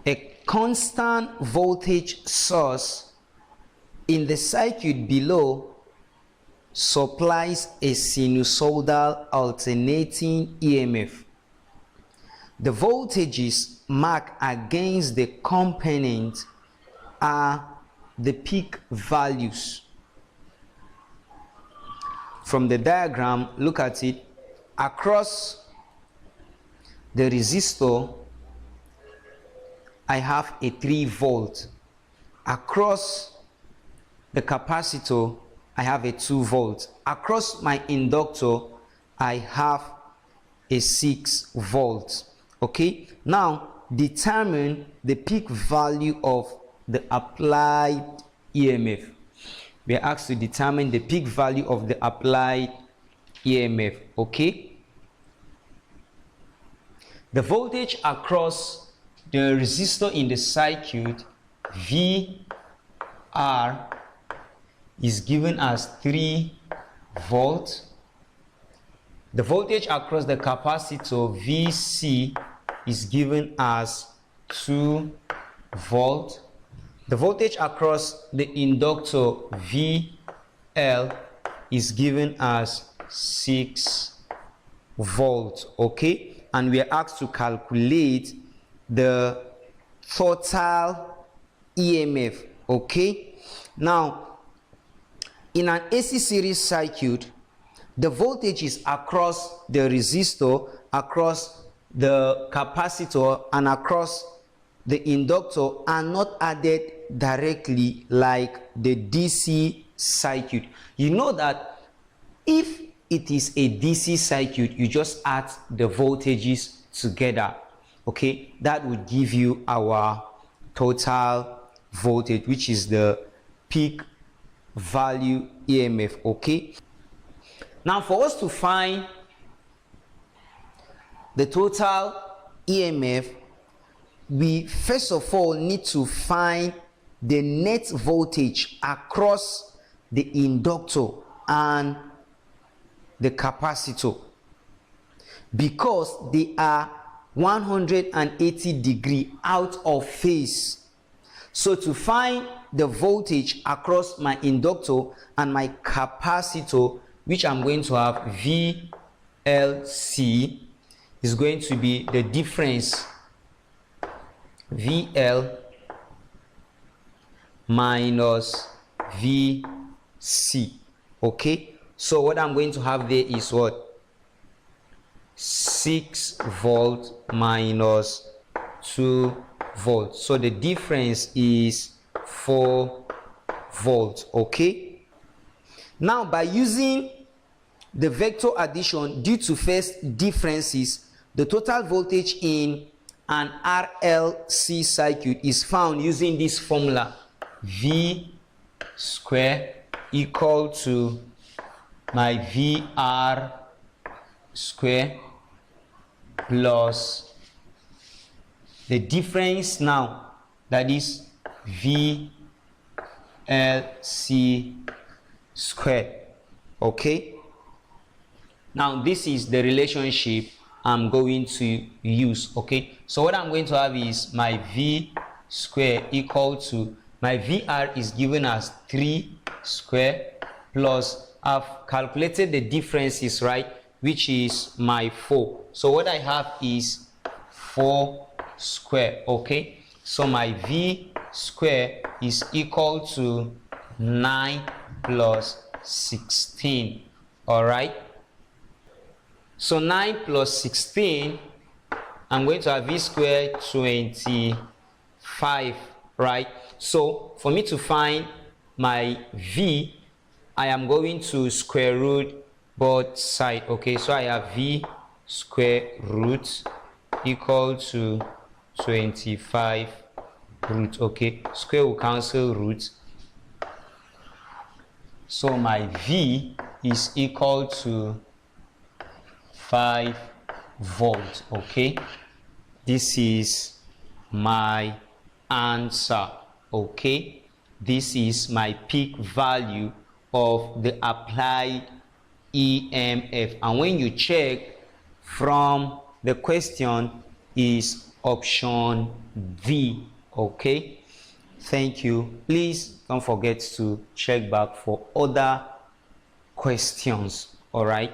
A constant voltage source in the circuit below supplies a sinusoidal alternating EMF. The voltages marked against the component are the peak values. From the diagram, look at it. Across the resistor, I have a 3 volt. Across the capacitor, I have a 2 volt. Across my inductor, I have a 6 volt. Okay, now determine the peak value of the applied EMF. We are asked to determine the peak value of the applied EMF. Okay, the voltage across the resistor in the circuit VR is given as 3 volts. The voltage across the capacitor VC is given as 2 volt. The voltage across the inductor VL is given as 6 volts. Okay, and we are asked to calculate the total EMF. Okay, now in an AC series circuit, the voltages across the resistor, across the capacitor, and across the inductor are not added directly like the DC circuit. You know that if it is a DC circuit, you just add the voltages together. Okay, that would give you our total voltage, which is the peak value EMF. Okay, now for us to find the total EMF, we first of all need to find the net voltage across the inductor and the capacitor, because they are 180 degrees out of phase. So to find the voltage across my inductor and my capacitor, which I'm going to have VLC, is going to be the difference VL minus VC. Okay, so what I'm going to have there is what? 6 volt minus 2 volts. So the difference is 4 volts. Okay, now by using the vector addition due to phase differences, the total voltage in an RLC circuit is found using this formula: V square equal to my VR square plus the difference now, that is VLC squared. Okay, now this is the relationship I'm going to use. Okay, so what I'm going to have is my V square equal to my VR is given as 3 square plus I've calculated the differences, right, which is my 4. So what I have is 4 square. Okay, so my V square is equal to 9 plus 16. All right, so 9 plus 16, I'm going to have V square 25, right? So for me to find my V, I am going to square root both sides. Okay, so I have V square root equal to 25 root. Okay, square will cancel root, so my V is equal to 5 volts. Okay, this is my answer. Okay, this is my peak value of the applied EMF, and when you check from the question, is option V. Okay, thank you. Please don't forget to check back for other questions. All right.